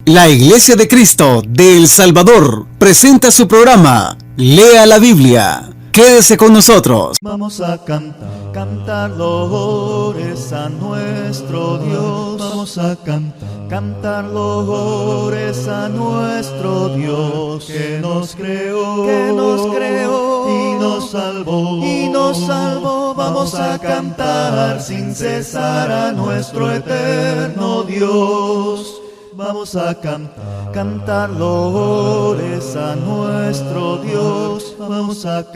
La Iglesia de Cristo de El Salvador presenta su programa Lea la Biblia. Quédese con nosotros. Vamos a cantar loores a nuestro Dios. Vamos a cantar loores a nuestro Dios que nos creó y nos salvó. Vamos a cantar sin cesar a nuestro eterno Dios. Vamos a cantar loores a nuestro Dios. Vamos a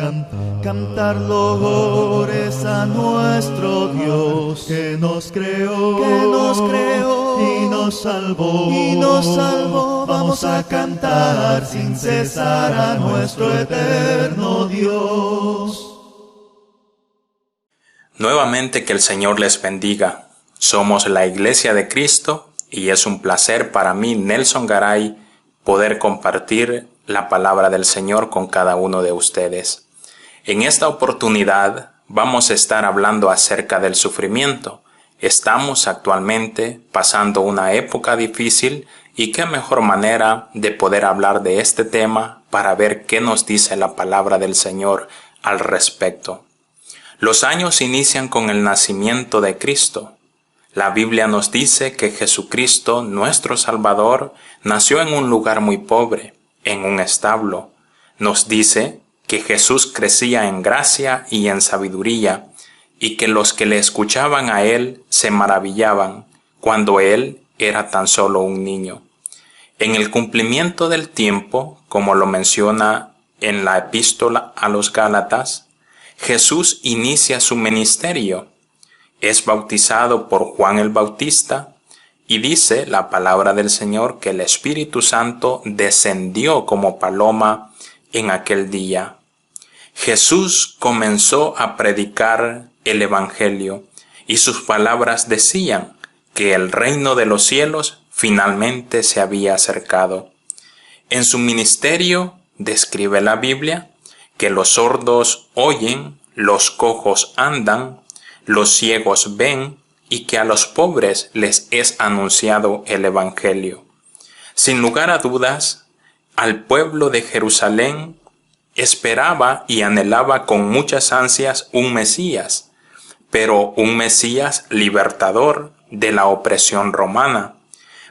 cantar loores a nuestro Dios que nos creó y nos salvó. Vamos a cantar sin cesar a nuestro eterno Dios. Nuevamente que el Señor les bendiga. Somos la Iglesia de Cristo y es un placer para mí, Nelson Garay, poder compartir la palabra del Señor con cada uno de ustedes. En esta oportunidad vamos a estar hablando acerca del sufrimiento. Estamos actualmente pasando una época difícil y qué mejor manera de poder hablar de este tema para ver qué nos dice la palabra del Señor al respecto. Los años inician con el nacimiento de Cristo. La Biblia nos dice que Jesucristo, nuestro Salvador, nació en un lugar muy pobre, en un establo. Nos dice que Jesús crecía en gracia y en sabiduría, y que los que le escuchaban a Él se maravillaban cuando Él era tan solo un niño. En el cumplimiento del tiempo, como lo menciona en la epístola a los Gálatas, Jesús inicia su ministerio. Es bautizado por Juan el Bautista y dice la palabra del Señor que el Espíritu Santo descendió como paloma en aquel día. Jesús comenzó a predicar el Evangelio y sus palabras decían que el reino de los cielos finalmente se había acercado. En su ministerio describe la Biblia que los sordos oyen, los cojos andan, los ciegos ven y que a los pobres les es anunciado el Evangelio. Sin lugar a dudas, al pueblo de Jerusalén esperaba y anhelaba con muchas ansias un Mesías, pero un Mesías libertador de la opresión romana.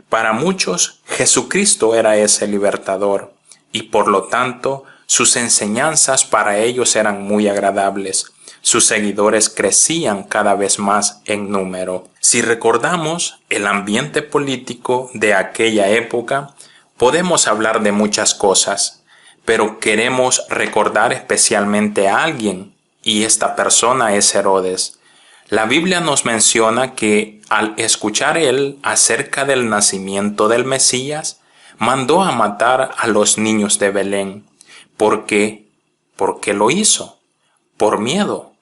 Para muchos, Jesucristo era ese libertador y por lo tanto sus enseñanzas para ellos eran muy agradables. Sus seguidores crecían cada vez más en número. Si recordamos el ambiente político de aquella época, podemos hablar de muchas cosas, pero queremos recordar especialmente a alguien, y esta persona es Herodes. La Biblia nos menciona que al escuchar él acerca del nacimiento del Mesías, mandó a matar a los niños de Belén. ¿Por qué? ¿Por qué lo hizo? Por miedo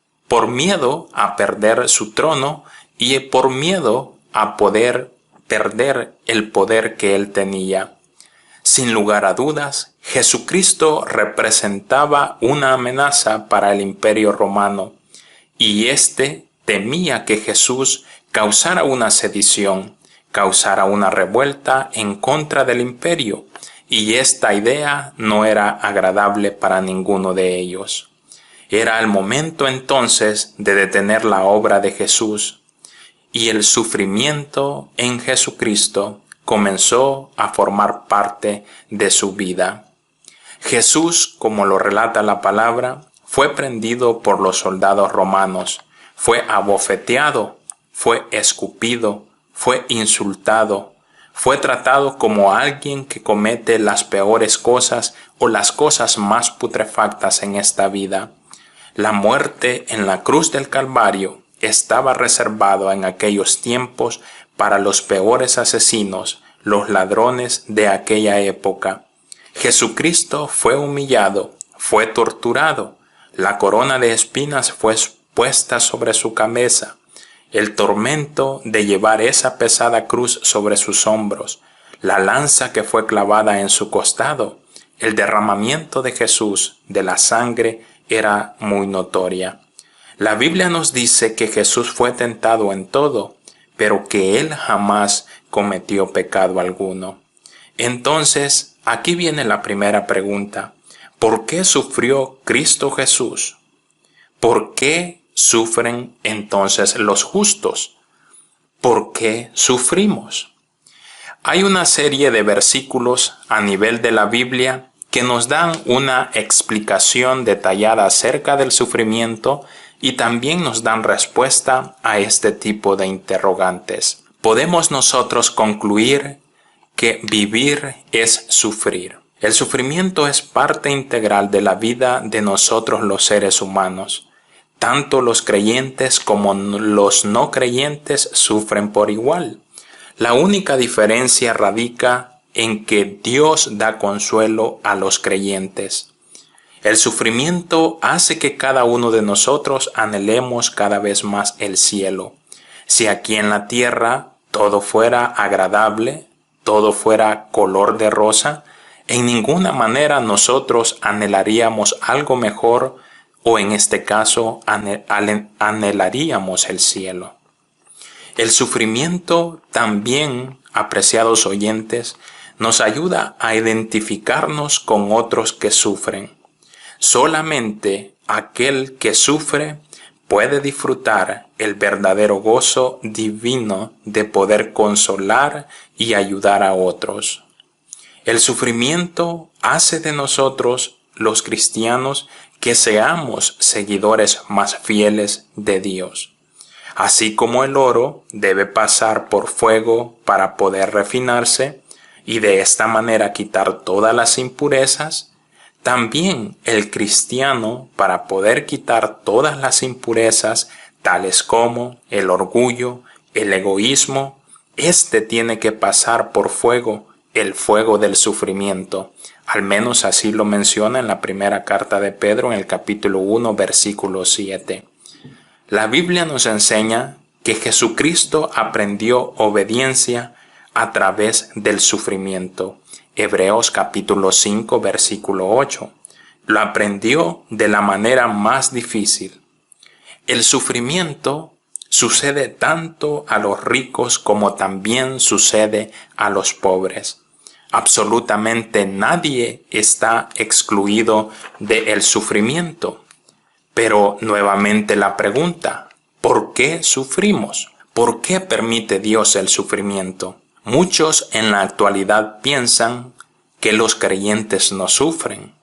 a perder su trono y por miedo a poder perder el poder que él tenía. Sin lugar a dudas, Jesucristo representaba una amenaza para el imperio romano y éste temía que Jesús causara una sedición, causara una revuelta en contra del imperio, y esta idea no era agradable para ninguno de ellos. Era el momento entonces de detener la obra de Jesús, y el sufrimiento en Jesucristo comenzó a formar parte de su vida. Jesús, como lo relata la palabra, fue prendido por los soldados romanos, fue abofeteado, fue escupido, fue insultado, fue tratado como alguien que comete las peores cosas o las cosas más putrefactas en esta vida. La muerte en la cruz del Calvario estaba reservado en aquellos tiempos para los peores asesinos, los ladrones de aquella época. Jesucristo fue humillado, fue torturado, la corona de espinas fue puesta sobre su cabeza, el tormento de llevar esa pesada cruz sobre sus hombros, la lanza que fue clavada en su costado, el derramamiento de Jesús de la sangre era muy notoria. La Biblia nos dice que Jesús fue tentado en todo, pero que Él jamás cometió pecado alguno. Entonces, aquí viene la primera pregunta. ¿Por qué sufrió Cristo Jesús? ¿Por qué sufren entonces los justos? ¿Por qué sufrimos? Hay una serie de versículos a nivel de la Biblia que nos dan una explicación detallada acerca del sufrimiento y también nos dan respuesta a este tipo de interrogantes. Podemos nosotros concluir que vivir es sufrir. El sufrimiento es parte integral de la vida de nosotros los seres humanos. Tanto los creyentes como los no creyentes sufren por igual. La única diferencia radica en que Dios da consuelo a los creyentes. El sufrimiento hace que cada uno de nosotros anhelemos cada vez más el cielo. Si aquí en la tierra todo fuera agradable, todo fuera color de rosa, en ninguna manera nosotros anhelaríamos algo mejor o en este caso anhelaríamos el cielo. El sufrimiento también, apreciados oyentes, nos ayuda a identificarnos con otros que sufren. Solamente aquel que sufre puede disfrutar el verdadero gozo divino de poder consolar y ayudar a otros. El sufrimiento hace de nosotros, los cristianos, que seamos seguidores más fieles de Dios. Así como el oro debe pasar por fuego para poder refinarse y de esta manera quitar todas las impurezas, también el cristiano, para poder quitar todas las impurezas, tales como el orgullo, el egoísmo, tiene que pasar por fuego, el fuego del sufrimiento. Al menos así lo menciona en la primera carta de Pedro en el capítulo 1, versículo 7. La Biblia nos enseña que Jesucristo aprendió obediencia a través del sufrimiento. Hebreos capítulo 5, versículo 8. Lo aprendió de la manera más difícil. El sufrimiento sucede tanto a los ricos como también sucede a los pobres. Absolutamente nadie está excluido del sufrimiento. Pero nuevamente la pregunta, ¿por qué sufrimos? ¿Por qué permite Dios el sufrimiento? Muchos en la actualidad piensan que los creyentes no sufren.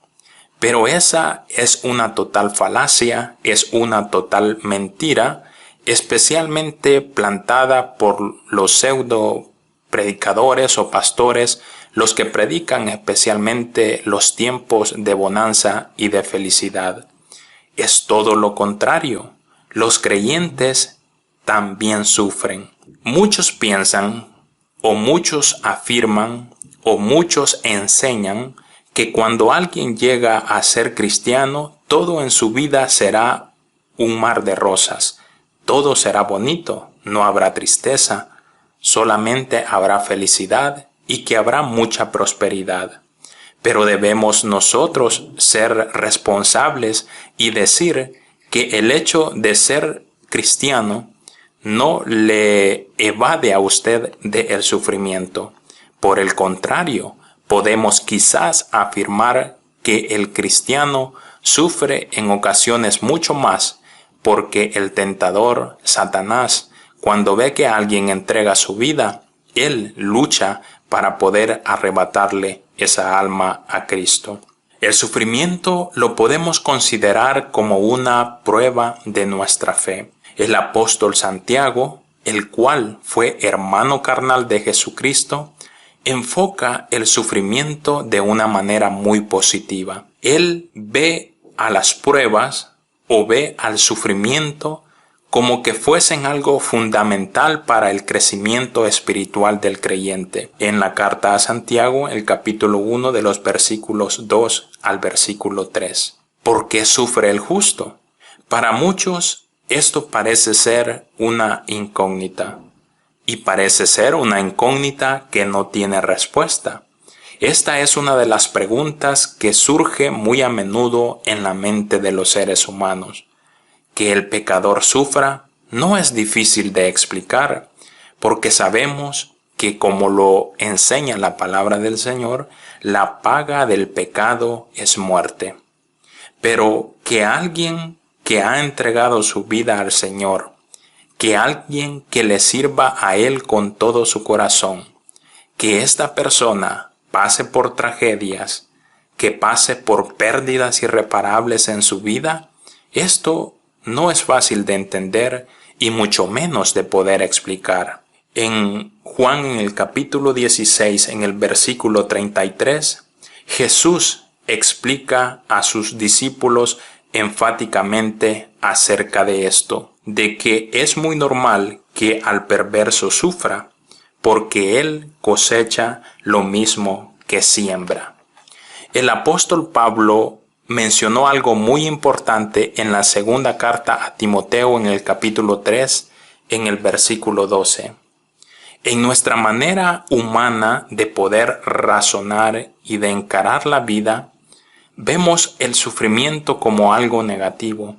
Pero esa es una total falacia, es una total mentira, especialmente plantada por los pseudo predicadores o pastores, los que predican especialmente los tiempos de bonanza y de felicidad. Es todo lo contrario. Los creyentes también sufren. Muchos piensan, o muchos afirman, o muchos enseñan que cuando alguien llega a ser cristiano, todo en su vida será un mar de rosas. Todo será bonito, no habrá tristeza, solamente habrá felicidad y que habrá mucha prosperidad. Pero debemos nosotros ser responsables y decir que el hecho de ser cristiano no le evade a usted del sufrimiento. Por el contrario, podemos quizás afirmar que el cristiano sufre en ocasiones mucho más porque el tentador, Satanás, cuando ve que alguien entrega su vida, él lucha para poder arrebatarle esa alma a Cristo. El sufrimiento lo podemos considerar como una prueba de nuestra fe. El apóstol Santiago, el cual fue hermano carnal de Jesucristo, enfoca el sufrimiento de una manera muy positiva. Él ve a las pruebas o ve al sufrimiento como que fuesen algo fundamental para el crecimiento espiritual del creyente. En la carta a Santiago, el capítulo 1 de los versículos 2 al versículo 3. ¿Por qué sufre el justo? Para muchos esto parece ser una incógnita. Y parece ser una incógnita que no tiene respuesta. Esta es una de las preguntas que surge muy a menudo en la mente de los seres humanos. Que el pecador sufra no es difícil de explicar, porque sabemos que, como lo enseña la palabra del Señor, la paga del pecado es muerte. Pero que alguien que ha entregado su vida al Señor, que alguien que le sirva a Él con todo su corazón, que esta persona pase por tragedias, que pase por pérdidas irreparables en su vida, esto no es fácil de entender y mucho menos de poder explicar. En Juan, en el capítulo 16, en el versículo 33, Jesús explica a sus discípulos enfáticamente acerca de esto, de que es muy normal que al perverso sufra, porque él cosecha lo mismo que siembra. El apóstol Pablo mencionó algo muy importante en la segunda carta a Timoteo en el capítulo 3, en el versículo 12. En nuestra manera humana de poder razonar y de encarar la vida, vemos el sufrimiento como algo negativo.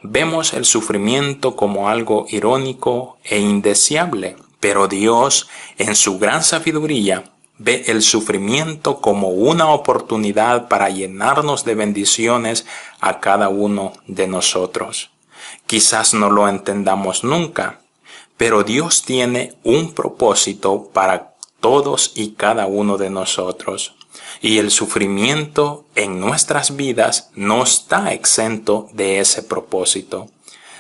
Vemos el sufrimiento como algo irónico e indeseable. Pero Dios, en su gran sabiduría, ve el sufrimiento como una oportunidad para llenarnos de bendiciones a cada uno de nosotros. Quizás no lo entendamos nunca, pero Dios tiene un propósito para todos y cada uno de nosotros. Y el sufrimiento en nuestras vidas no está exento de ese propósito.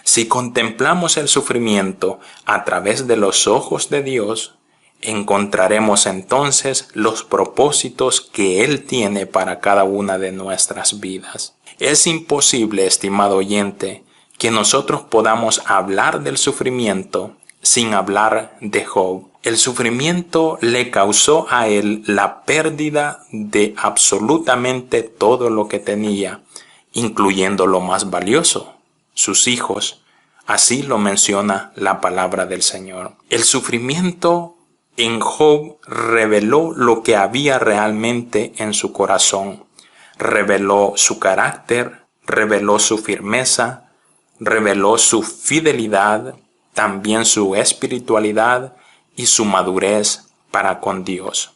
Si contemplamos el sufrimiento a través de los ojos de Dios, encontraremos entonces los propósitos que Él tiene para cada una de nuestras vidas. Es imposible, estimado oyente, que nosotros podamos hablar del sufrimiento sin hablar de Job. El sufrimiento le causó a él la pérdida de absolutamente todo lo que tenía, incluyendo lo más valioso, sus hijos. Así lo menciona la palabra del Señor. El sufrimiento en Job reveló lo que había realmente en su corazón. Reveló su carácter, reveló su firmeza, reveló su fidelidad, también su espiritualidad y su madurez para con Dios.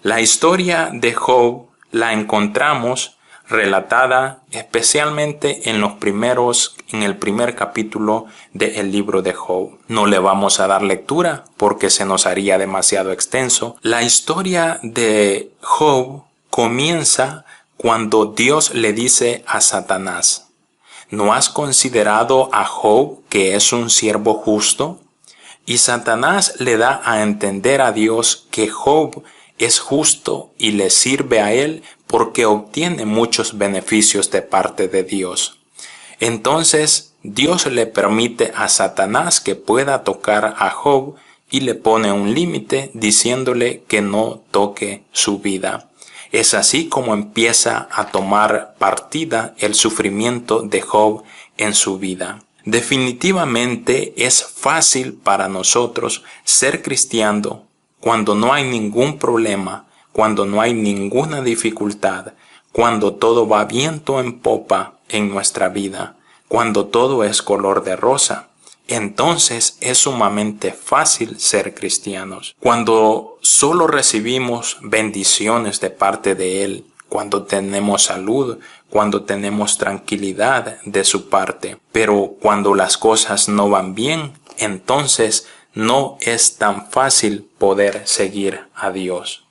La historia de Job la encontramos relatada especialmente en el primer capítulo del libro de Job. No le vamos a dar lectura porque se nos haría demasiado extenso. La historia de Job comienza cuando Dios le dice a Satanás: ¿no has considerado a Job que es un siervo justo? Y Satanás le da a entender a Dios que Job es justo y le sirve a él porque obtiene muchos beneficios de parte de Dios. Entonces Dios le permite a Satanás que pueda tocar a Job y le pone un límite diciéndole que no toque su vida. Es así como empieza a tomar partida el sufrimiento de Job en su vida. Definitivamente es fácil para nosotros ser cristiano cuando no hay ningún problema, cuando no hay ninguna dificultad, cuando todo va viento en popa en nuestra vida, cuando todo es color de rosa. Entonces es sumamente fácil ser cristianos. Cuando solo recibimos bendiciones de parte de Él, cuando tenemos salud, cuando tenemos tranquilidad de su parte. Pero cuando las cosas no van bien, entonces no es tan fácil poder seguir a Dios.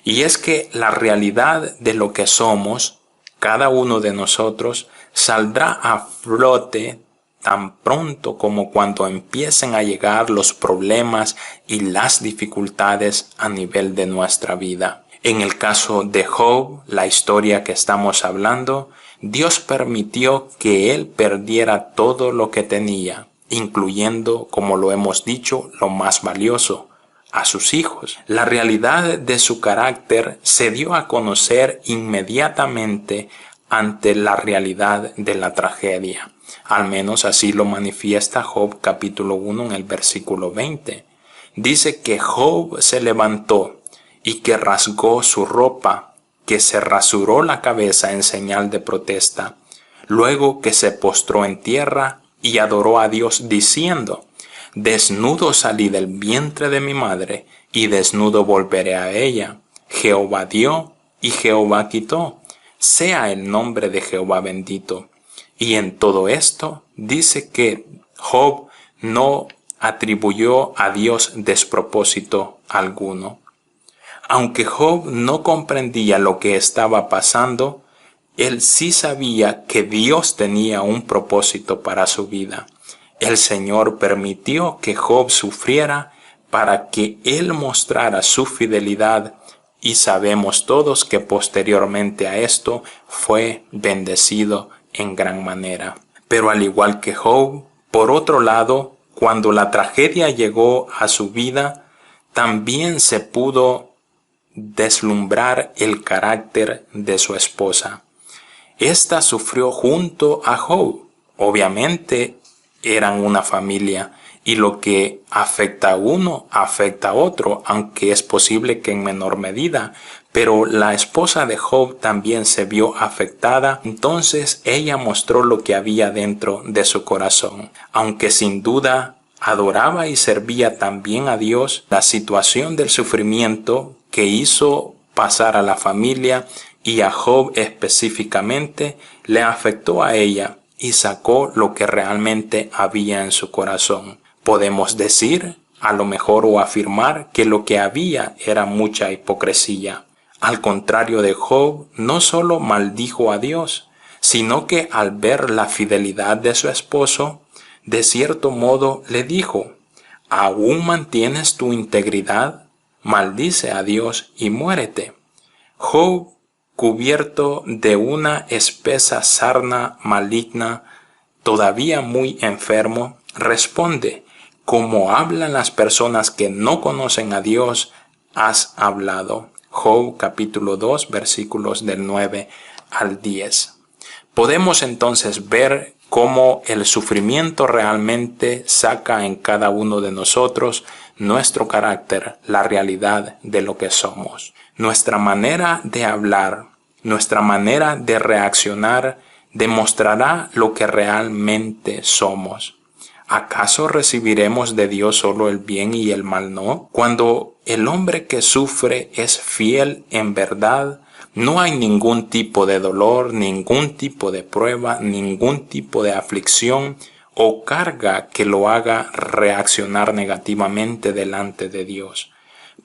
Y es que la realidad de lo que somos, cada uno de nosotros, saldrá a flote tan pronto como cuando empiecen a llegar los problemas y las dificultades a nivel de nuestra vida. En el caso de Job, la historia que estamos hablando, Dios permitió que él perdiera todo lo que tenía, incluyendo, como lo hemos dicho, lo más valioso, a sus hijos. La realidad de su carácter se dio a conocer inmediatamente ante la realidad de la tragedia. Al menos así lo manifiesta Job capítulo 1 en el versículo 20. Dice que Job se levantó y que rasgó su ropa, que se rasuró la cabeza en señal de protesta, luego que se postró en tierra y adoró a Dios diciendo: desnudo salí del vientre de mi madre, y desnudo volveré a ella. Jehová dio y Jehová quitó. Sea el nombre de Jehová bendito. Y en todo esto dice que Job no atribuyó a Dios despropósito alguno. Aunque Job no comprendía lo que estaba pasando, él sí sabía que Dios tenía un propósito para su vida. El Señor permitió que Job sufriera para que él mostrara su fidelidad, y sabemos todos que posteriormente a esto fue bendecido en gran manera. Pero al igual que Job, por otro lado, cuando la tragedia llegó a su vida, también se pudo deslumbrar el carácter de su esposa. Esta sufrió junto a Job. Obviamente eran una familia, y lo que afecta a uno afecta a otro, aunque es posible que en menor medida. Pero la esposa de Job también se vio afectada, entonces ella mostró lo que había dentro de su corazón. Aunque sin duda adoraba y servía también a Dios, la situación del sufrimiento que hizo pasar a la familia y a Job específicamente le afectó a ella y sacó lo que realmente había en su corazón. Podemos decir, a lo mejor, o afirmar que lo que había era mucha hipocresía. Al contrario de Job, no solo maldijo a Dios, sino que al ver la fidelidad de su esposo, de cierto modo le dijo: ¿aún mantienes tu integridad? Maldice a Dios y muérete. Job, cubierto de una espesa sarna maligna, todavía muy enfermo, responde: como hablan las personas que no conocen a Dios, has hablado. Job capítulo 2 versículos del 9 al 10. Podemos entonces ver cómo el sufrimiento realmente saca en cada uno de nosotros nuestro carácter, la realidad de lo que somos. Nuestra manera de hablar, nuestra manera de reaccionar demostrará lo que realmente somos. ¿Acaso recibiremos de Dios solo el bien y el mal no? Cuando el hombre que sufre es fiel en verdad, no hay ningún tipo de dolor, ningún tipo de prueba, ningún tipo de aflicción o carga que lo haga reaccionar negativamente delante de Dios,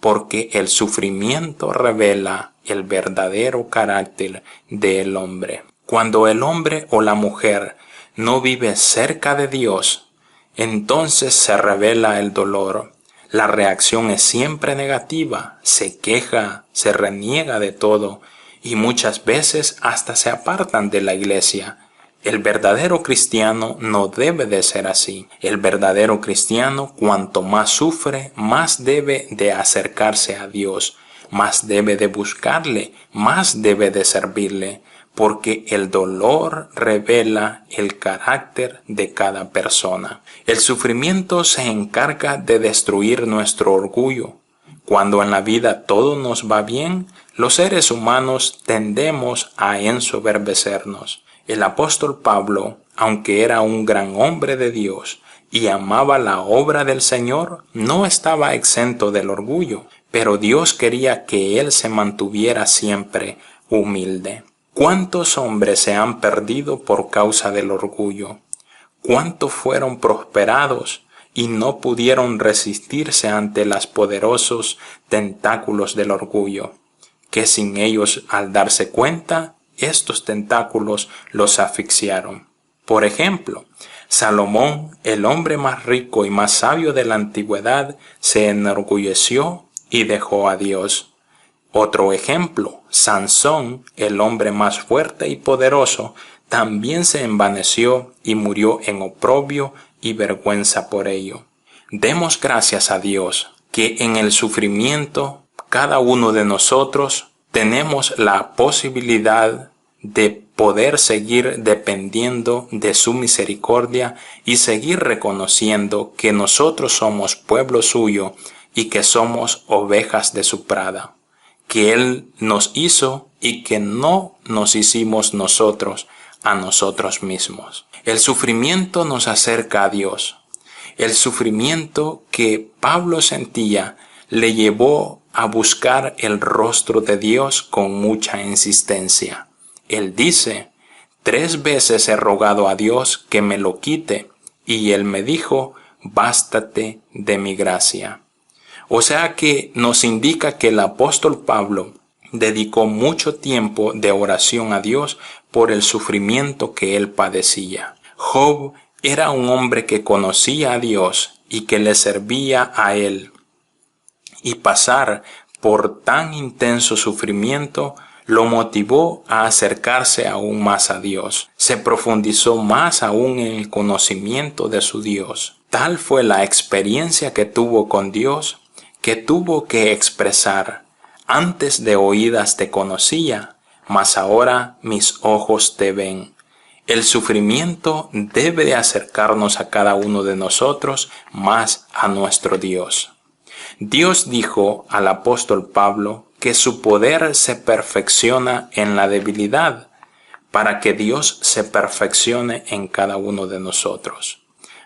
porque el sufrimiento revela el verdadero carácter del hombre. Cuando el hombre o la mujer no vive cerca de Dios, entonces se revela el dolor. La reacción es siempre negativa, se queja, se reniega de todo y muchas veces hasta se apartan de la iglesia. El verdadero cristiano no debe de ser así. El verdadero cristiano, cuanto más sufre, más debe de acercarse a Dios, más debe de buscarle, más debe de servirle, porque el dolor revela el carácter de cada persona. El sufrimiento se encarga de destruir nuestro orgullo. Cuando en la vida todo nos va bien, los seres humanos tendemos a ensoberbecernos. El apóstol Pablo, aunque era un gran hombre de Dios y amaba la obra del Señor, no estaba exento del orgullo, pero Dios quería que él se mantuviera siempre humilde. ¿Cuántos hombres se han perdido por causa del orgullo? ¿Cuántos fueron prosperados y no pudieron resistirse ante los poderosos tentáculos del orgullo? Que sin ellos, al darse cuenta, estos tentáculos los asfixiaron. Por ejemplo, Salomón, el hombre más rico y más sabio de la antigüedad, se enorgulleció y dejó a Dios. Otro ejemplo, Sansón, el hombre más fuerte y poderoso, también se envaneció y murió en oprobio y vergüenza por ello. Demos gracias a Dios que en el sufrimiento cada uno de nosotros tenemos la posibilidad de poder seguir dependiendo de su misericordia y seguir reconociendo que nosotros somos pueblo suyo y que somos ovejas de su prada, que Él nos hizo y que no nos hicimos nosotros a nosotros mismos. El sufrimiento nos acerca a Dios. El sufrimiento que Pablo sentía le llevó a buscar el rostro de Dios con mucha insistencia. Él dice: 3 veces he rogado a Dios que me lo quite, y Él me dijo: bástate de mi gracia. O sea que nos indica que el apóstol Pablo dedicó mucho tiempo de oración a Dios por el sufrimiento que él padecía. Job era un hombre que conocía a Dios y que le servía a él. Y pasar por tan intenso sufrimiento lo motivó a acercarse aún más a Dios. Se profundizó más aún en el conocimiento de su Dios. Tal fue la experiencia que tuvo con Dios que tuvo que expresar: antes de oídas te conocía, mas ahora mis ojos te ven. El sufrimiento debe de acercarnos a cada uno de nosotros más a nuestro Dios. Dios dijo al apóstol Pablo que su poder se perfecciona en la debilidad. Para que Dios se perfeccione en cada uno de nosotros,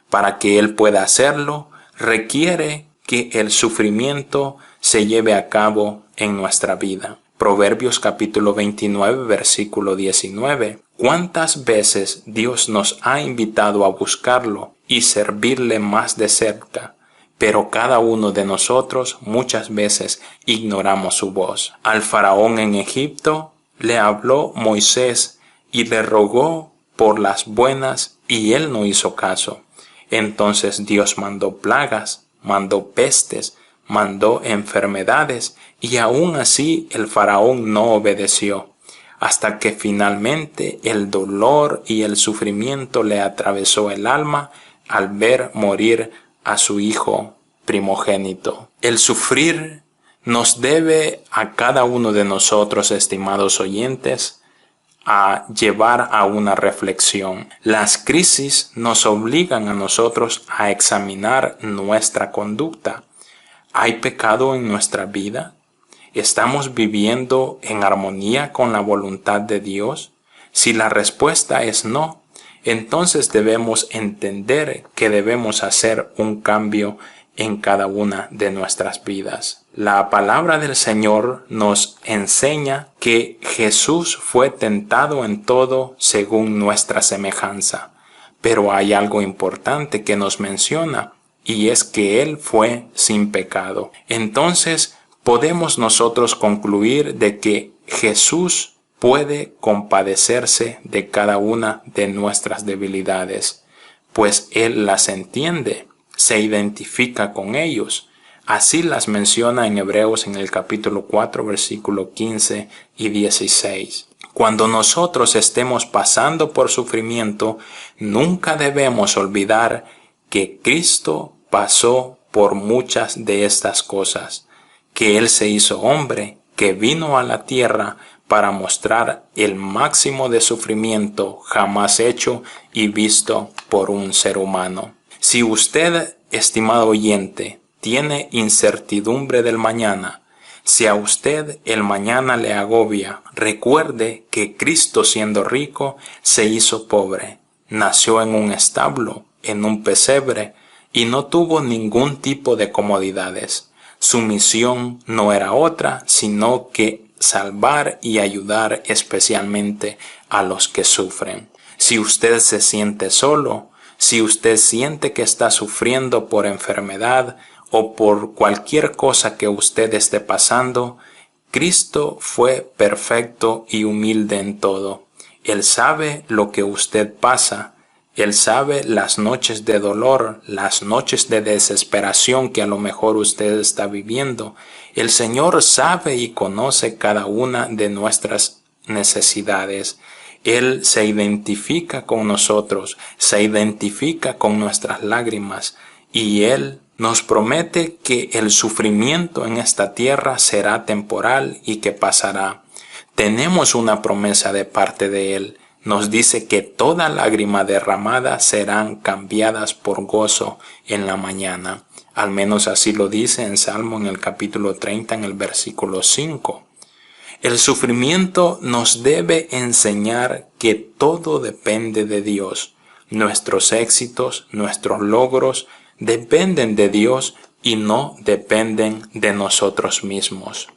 para que Él pueda hacerlo, requiere que el sufrimiento se lleve a cabo en nuestra vida. Proverbios capítulo 29, versículo 19. ¿Cuántas veces Dios nos ha invitado a buscarlo y servirle más de cerca? Pero cada uno de nosotros muchas veces ignoramos su voz. Al faraón en Egipto le habló Moisés y le rogó por las buenas, y él no hizo caso. Entonces Dios mandó plagas, mandó pestes, mandó enfermedades, y aún así el faraón no obedeció, hasta que finalmente el dolor y el sufrimiento le atravesó el alma al ver morir a su hijo primogénito. El sufrir nos debe a cada uno de nosotros, estimados oyentes, a llevar a una reflexión. Las crisis nos obligan a nosotros a examinar nuestra conducta. ¿Hay pecado en nuestra vida? ¿Estamos viviendo en armonía con la voluntad de Dios? Si la respuesta es no, entonces debemos entender que debemos hacer un cambio en cada una de nuestras vidas. La palabra del Señor nos enseña que Jesús fue tentado en todo según nuestra semejanza, pero hay algo importante que nos menciona, y es que Él fue sin pecado. Entonces podemos nosotros concluir de que Jesús puede compadecerse de cada una de nuestras debilidades, pues Él las entiende, se identifica con ellos. Así las menciona en Hebreos en el capítulo 4, versículo 15 y 16. Cuando nosotros estemos pasando por sufrimiento, nunca debemos olvidar que Cristo pasó por muchas de estas cosas, que Él se hizo hombre, que vino a la tierra para mostrar el máximo de sufrimiento jamás hecho y visto por un ser humano. Si usted, estimado oyente, tiene incertidumbre del mañana, si a usted el mañana le agobia, recuerde que Cristo, siendo rico, se hizo pobre, nació en un establo, en un pesebre, y no tuvo ningún tipo de comodidades. Su misión no era otra, sino que salvar y ayudar especialmente a los que sufren. Si usted se siente solo, si usted siente que está sufriendo por enfermedad o por cualquier cosa que usted esté pasando, Cristo fue perfecto y humilde en todo. Él sabe lo que usted pasa. Él sabe las noches de dolor, las noches de desesperación que a lo mejor usted está viviendo. El Señor sabe y conoce cada una de nuestras necesidades. Él se identifica con nosotros, se identifica con nuestras lágrimas, y Él nos promete que el sufrimiento en esta tierra será temporal y que pasará. Tenemos una promesa de parte de Él. Nos dice que toda lágrima derramada serán cambiadas por gozo en la mañana. Al menos así lo dice en Salmo en el capítulo 30, en el versículo 5. El sufrimiento nos debe enseñar que todo depende de Dios. Nuestros éxitos, nuestros logros dependen de Dios, y no dependen de nosotros mismos.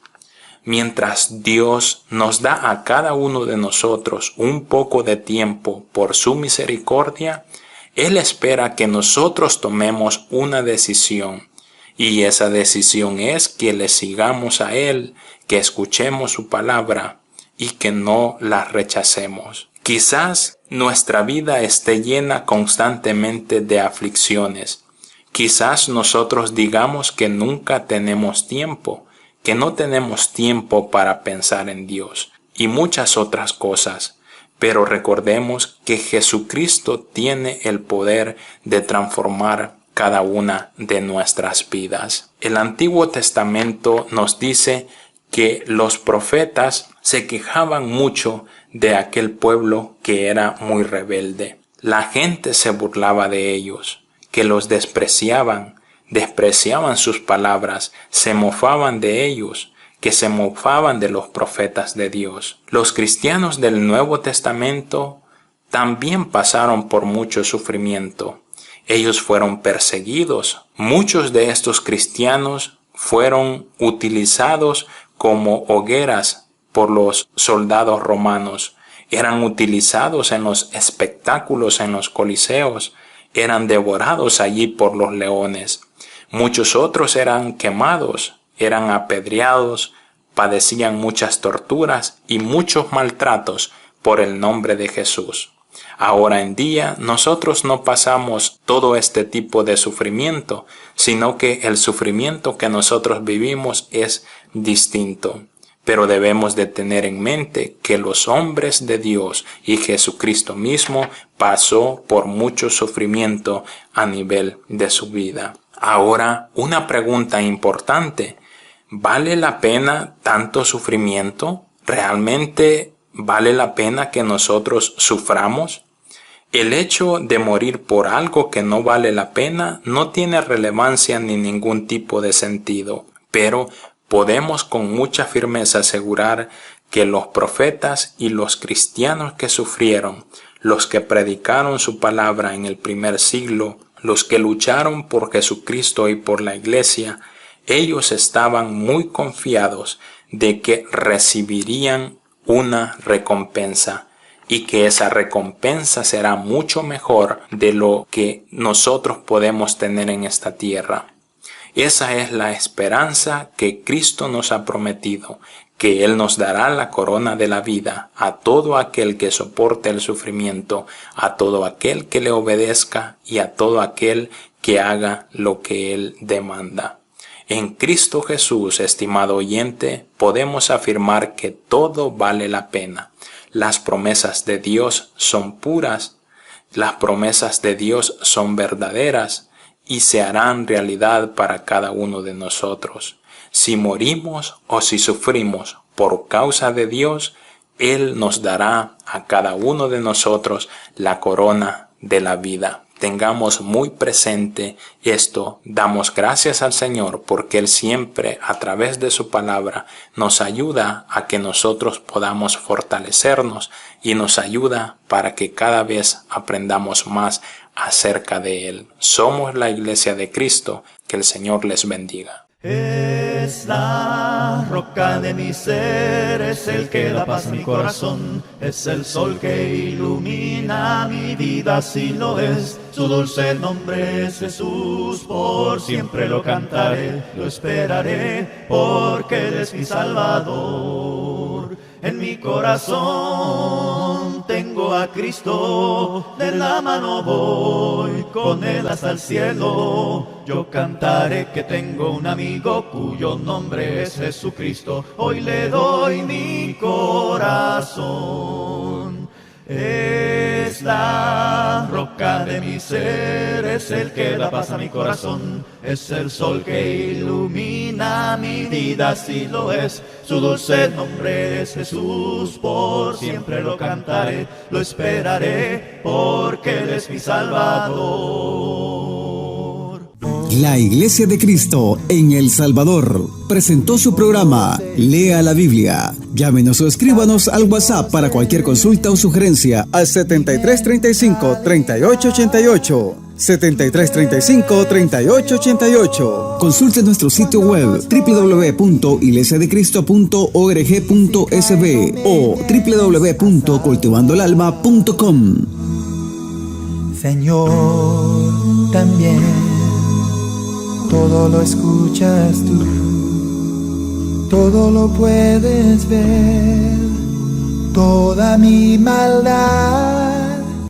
Mientras Dios nos da a cada uno de nosotros un poco de tiempo por su misericordia, Él espera que nosotros tomemos una decisión, y esa decisión es que le sigamos a Él, que escuchemos su palabra y que no la rechacemos. Quizás nuestra vida esté llena constantemente de aflicciones. Quizás nosotros digamos que nunca tenemos tiempo, que no tenemos tiempo para pensar en Dios y muchas otras cosas. Pero recordemos que Jesucristo tiene el poder de transformar cada una de nuestras vidas. El Antiguo Testamento nos dice que los profetas se quejaban mucho de aquel pueblo que era muy rebelde. La gente se burlaba de ellos, que los despreciaban sus palabras, se mofaban de ellos, que se mofaban de los profetas de Dios. Los cristianos del Nuevo Testamento también pasaron por mucho sufrimiento. Ellos fueron perseguidos. Muchos de estos cristianos fueron utilizados como hogueras por los soldados romanos. Eran utilizados en los espectáculos, en los coliseos. Eran devorados allí por los leones. Muchos otros eran quemados, eran apedreados, padecían muchas torturas y muchos maltratos por el nombre de Jesús. Ahora en día nosotros no pasamos todo este tipo de sufrimiento, sino que el sufrimiento que nosotros vivimos es distinto. Pero debemos de tener en mente que los hombres de Dios y Jesucristo mismo pasó por mucho sufrimiento a nivel de su vida. Ahora, una pregunta importante. ¿Vale la pena tanto sufrimiento? ¿Realmente vale la pena que nosotros suframos? El hecho de morir por algo que no vale la pena no tiene relevancia ni ningún tipo de sentido, pero podemos con mucha firmeza asegurar que los profetas y los cristianos que sufrieron, los que predicaron su palabra en el primer siglo, los que lucharon por Jesucristo y por la Iglesia, ellos estaban muy confiados de que recibirían una recompensa y que esa recompensa será mucho mejor de lo que nosotros podemos tener en esta tierra. Esa es la esperanza que Cristo nos ha prometido, que Él nos dará la corona de la vida a todo aquel que soporte el sufrimiento, a todo aquel que le obedezca y a todo aquel que haga lo que Él demanda. En Cristo Jesús, estimado oyente, podemos afirmar que todo vale la pena. Las promesas de Dios son puras, las promesas de Dios son verdaderas, y se harán realidad para cada uno de nosotros. Si morimos o si sufrimos por causa de Dios, Él nos dará a cada uno de nosotros la corona de la vida. Tengamos muy presente esto. Damos gracias al Señor porque Él siempre, a través de su palabra, nos ayuda a que nosotros podamos fortalecernos y nos ayuda para que cada vez aprendamos más acerca de Él. Somos la Iglesia de Cristo. Que el Señor les bendiga. Es la roca de mi ser, es el que da paz a mi corazón, es el sol que ilumina mi vida, así lo es. Su dulce nombre es Jesús, por siempre lo cantaré, lo esperaré, porque Él es mi Salvador. En mi corazón tengo a Cristo, de la mano voy con Él hasta el cielo. Yo cantaré que tengo un amigo cuyo nombre es Jesucristo. Hoy le doy mi corazón. Es la roca de mi ser, es el que da paz a mi corazón, es el sol que ilumina mi vida, así lo es. Su dulce nombre es Jesús, por siempre lo cantaré, lo esperaré, porque Él es mi Salvador. La Iglesia de Cristo en El Salvador presentó su programa Lea la Biblia. Llámenos o escríbanos al WhatsApp para cualquier consulta o sugerencia al 7335-3888. 7335-3888. Consulte nuestro sitio web www.iglesiadecristo.org.sb o www.cultivandoelalma.com. Señor, también todo lo escuchas tú, todo lo puedes ver, toda mi maldad